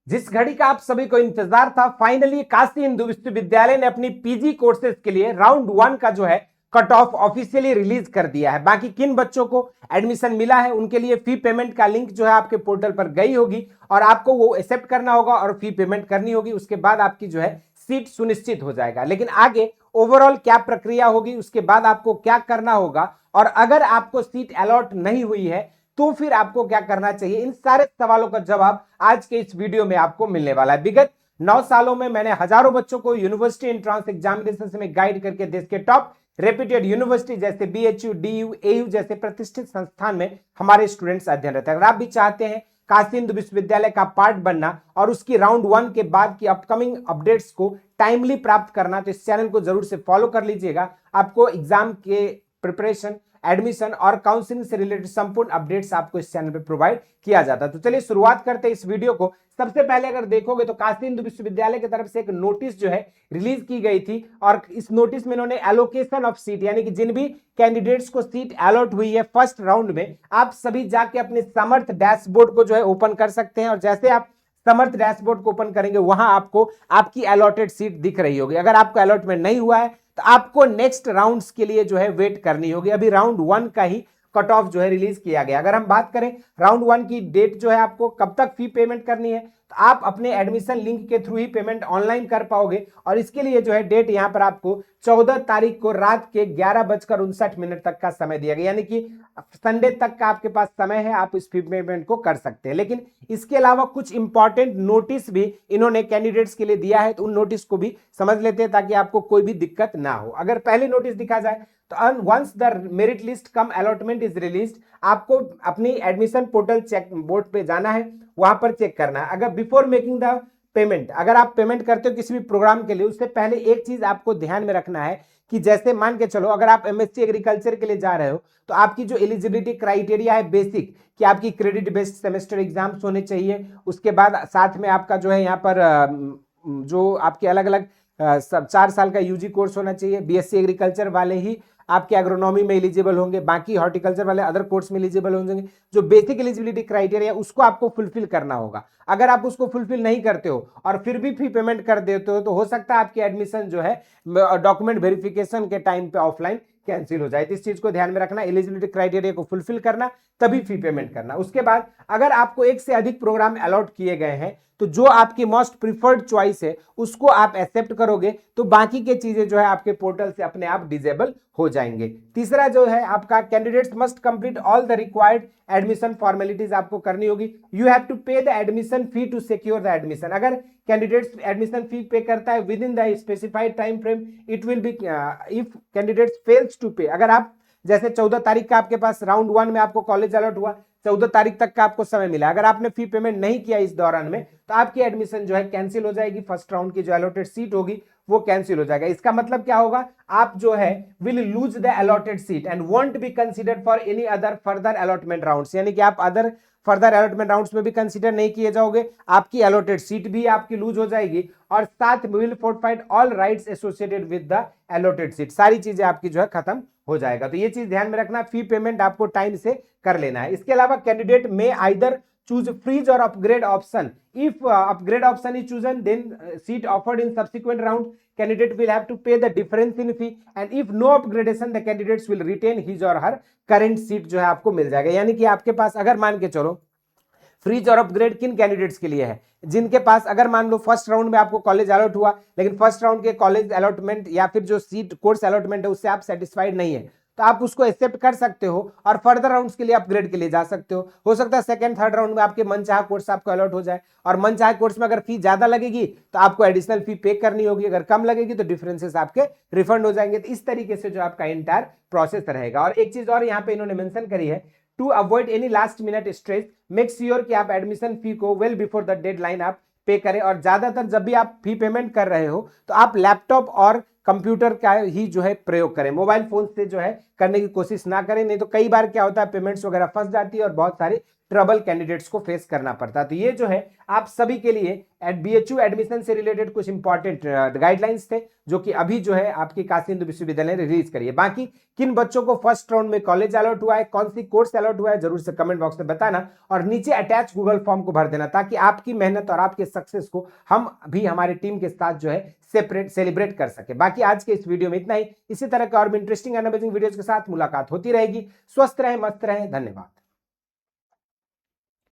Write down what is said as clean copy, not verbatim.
जिस घड़ी का आप सभी को इंतजार था, फाइनली काशी हिंदू विश्वविद्यालय ने अपनी पीजी कोर्सेज के लिए राउंड 1 का जो है कट ऑफ ऑफिशियली रिलीज कर दिया है। बाकी किन बच्चों को एडमिशन मिला है उनके लिए फी पेमेंट का लिंक जो है आपके पोर्टल पर गई होगी और आपको वो एक्सेप्ट करना होगा और फी पेमेंट करनी होगी। उसके बाद आपकी जो है सीट सुनिश्चित हो जाएगा। लेकिन आगे ओवरऑल क्या प्रक्रिया होगी, उसके बाद आपको क्या करना होगा और अगर आपको सीट अलॉट नहीं हुई है तो फिर आपको क्या करना चाहिए, इन सारे सवालों का जवाब आज के इस वीडियो में आपको मिलने वाला है। विगत 9 सालों में मैंने हजारों बच्चों को यूनिवर्सिटी एंट्रेंस एग्जामिनेशन में गाइड करके देश के टॉप रेप्यूटेड यूनिवर्सिटी जैसे बीएचयू, डीयू, एयू जैसे प्रतिष्ठित संस्थान में हमारे स्टूडेंट्स अध्ययन रहते हैं। अगर आप भी चाहते हैं काशी हिंदू विश्वविद्यालय का पार्ट बनना और उसकी राउंड 1 के बाद की अपकमिंग अपडेट्स को टाइमली प्राप्त करना, तो इस चैनल को जरूर से फॉलो कर लीजिएगा। आपको एग्जाम के प्रिपरेशन, एडमिशन और काउंसलिंग से रिलेटेड संपूर्ण अपडेट्स आपको इस चैनल पे प्रोवाइड किया जाता है। तो चलिए शुरुआत करते हैं इस वीडियो को। सबसे पहले अगर देखोगे तो काशी हिंदू विश्वविद्यालय की तरफ से एक नोटिस जो है रिलीज की गई थी और इस नोटिस में इन्होंने एलोकेशन ऑफ सीट, यानी कि जिन भी कैंडिडेट्स को सीट अलॉट हुई है फर्स्ट राउंड में, आप सभी जाके अपने समर्थ डैशबोर्ड को जो है ओपन कर सकते हैं और जैसे आप समर्थ डैशबोर्ड को ओपन करेंगे वहां आपको आपकी अलॉटेड सीट दिख रही होगी। अगर आपको अलॉटमेंट नहीं हुआ है तो आपको नेक्स्ट राउंड्स के लिए जो है वेट करनी होगी। अभी राउंड 1 का ही कट ऑफ जो है रिलीज किया गया। अगर हम बात करें राउंड 1 की डेट जो है आपको कब तक फी पेमेंट करनी है, तो आप अपने एडमिशन लिंक के थ्रू ही पेमेंट ऑनलाइन कर पाओगे और इसके लिए जो है डेट यहां पर आपको 14 तारीख को रात के 11:59 तक का समय दिया गया, यानी कि संडे तक का आपके पास समय है, आप इस फी पेमेंट को कर सकते हैं। लेकिन इसके अलावा कुछ इंपॉर्टेंट नोटिस भी इन्होंने कैंडिडेट्स के लिए दिया है, तो उन नोटिस को भी समझ लेते हैं ताकि आपको कोई भी दिक्कत ना हो। अगर पहले नोटिस दिखा जाए तो once the merit list cum allotment is released, आपको अपनी एडमिशन पोर्टल चेक बोर्ड पे जाना है, वहां पर चेक करना है। अगर बिफोर मेकिंग द पेमेंट, अगर आप पेमेंट करते हो किसी भी प्रोग्राम के लिए, उससे पहले एक चीज आपको ध्यान में रखना है कि जैसे मान के चलो अगर आप एमएससी एग्रीकल्चर के लिए जा रहे हो तो आपकी जो एलिजिबिलिटी क्राइटेरिया है बेसिक, कि आपकी क्रेडिट बेस्ड सेमेस्टर एग्जाम्स होने चाहिए, उसके बाद साथ में आपका जो है यहाँ पर जो आपके अलग अलग 4 साल का यूजी कोर्स होना चाहिए। बीएससी एग्रीकल्चर वाले ही आपके एग्रोनॉमी में एलिजिबल होंगे, बाकी हॉर्टिकल्चर वाले अदर कोर्स में एलिजिबल होंगे। जो बेसिक एलिजिबिलिटी क्राइटेरिया उसको आपको फुलफिल करना होगा। अगर आप उसको फुलफिल नहीं करते हो और फिर भी फी पेमेंट कर देते हो तो हो सकता है आपकी एडमिशन जो है डॉक्यूमेंट वेरिफिकेशन के टाइम पे ऑफलाइन कैंसिल हो जाए। तो इस चीज को ध्यान में रखना, एलिजिबिलिटी क्राइटेरिया को फुलफिल करना तभी फी पेमेंट करना। उसके बाद अगर आपको एक से अधिक प्रोग्राम अलॉट किए गए हैं तो जो आपकी मोस्ट प्रिफर्ड चॉइस है उसको आप एक्सेप्ट करोगे तो बाकी के चीजें जो है आपके पोर्टल से अपने आप डिजेबल हो जाएंगे। तीसरा जो है आपका candidates must complete all the required admission formalities आपको करनी होगी। You have to pay the admission fee to secure the admission. अगर कैंडिडेट्स एडमिशन फी पे करता है within the specified time frame, it will be if candidates fails to pay, अगर आप जैसे 14 तारीख का आपके पास राउंड 1 में आपको कॉलेज अलॉट हुआ, 14 तारीख तक का आपको समय मिला, अगर आपने फी पेमेंट नहीं किया इस दौरान में तो आपकी एडमिशन जो है कैंसिल हो जाएगी। फर्स्ट राउंड की जो अलॉटेड सीट होगी वो कैंसिल हो जाएगा। इसका मतलब क्या होगा, आप जो है will lose the allotted seat and won't be considered for any other further allotment rounds, यानी कि आप अदर फर्दर अलॉटमेंट राउंड्स में भी कंसीडर नहीं किए जाओगे, आपकी अलॉटेड सीट भी आपकी लूज हो जाएगी और साथ में will forfeit all rights associated with the allotted seat, सारी चीजें आपकी जो है खत्म हो जाएगा। तो ये चीज ध्यान में रखना, फी पेमेंट आपको टाइम से कर लेना है। इसके अलावा कैंडिडेट में either choose freeze or upgrade option. If upgrade option is chosen, then seat offered in subsequent round, candidate will have to pay the difference in fee, and if no upgradation, the candidates will retain his or her current seat जो है आपको मिल जाएगा। यानी कि आपके पास अगर मान के चलो फ्रीज और अपग्रेड किन कैंडिडेट्स के लिए है, जिनके पास अगर मान लो फर्स्ट राउंड में आपको कॉलेज अलॉट हुआ लेकिन फर्स्ट राउंड के कॉलेज अलॉटमेंट या फिर जो सीट कोर्स अलॉटमेंट है उससे आप सेटिस्फाइड नहीं है तो आप उसको एक्सेप्ट कर सकते हो और फर्दर राउंड्स के लिए अपग्रेड के लिए जा सकते हो सकता है सेकंड थर्ड राउंड में आपके मनचाहा कोर्स आपको अलॉट हो जाए और मनचाहा कोर्स में अगर फी ज्यादा लगेगी तो आपको एडिशनल फी पे करनी होगी, अगर कम लगेगी तो डिफरेंसेस आपके रिफंड हो जाएंगे। तो इस तरीके से जो आपका एंटायर प्रोसेस रहेगा। और एक चीज और यहाँ पे इन्होंने मेंशन करी है, to avoid any last minute stress, make sure कि आप एडमिशन फी को वेल बिफोर द डेडलाइन आप पे करें। और ज्यादातर जब भी आप फी पेमेंट कर रहे हो तो आप लैपटॉप और कंप्यूटर का ही जो है प्रयोग करें, मोबाइल फोन से जो है करने की कोशिश ना करें, नहीं तो कई बार क्या होता है पेमेंट्स वगैरह फंस जाती है और बहुत सारी ट्रबल कैंडिडेट्स को फेस करना पड़ता है। तो ये जो है आप सभी के लिए BHU एडमिशन से रिलेटेड कुछ इंपॉर्टेंट गाइडलाइंस थे जो कि अभी जो है आपकी काशी हिंदू विश्वविद्यालय ने रिलीज करी है। बाकी किन बच्चों को फर्स्ट राउंड में कॉलेज अलॉट हुआ है, कौन सी कोर्स अलॉट हुआ है, जरूर से कमेंट बॉक्स में बताना और नीचे अटैच गूगल फॉर्म को भर देना ताकि आपकी मेहनत और आपके सक्सेस को हम भी हमारे टीम के साथ जो है सेलिब्रेट कर सके। बाकी आज के इस वीडियो में इतना ही। इसी तरह के और भी इंटरेस्टिंग एंड अमेजिंग वीडियोस के साथ मुलाकात होती रहेगी। स्वस्थ रहें, मस्त रहें, धन्यवाद।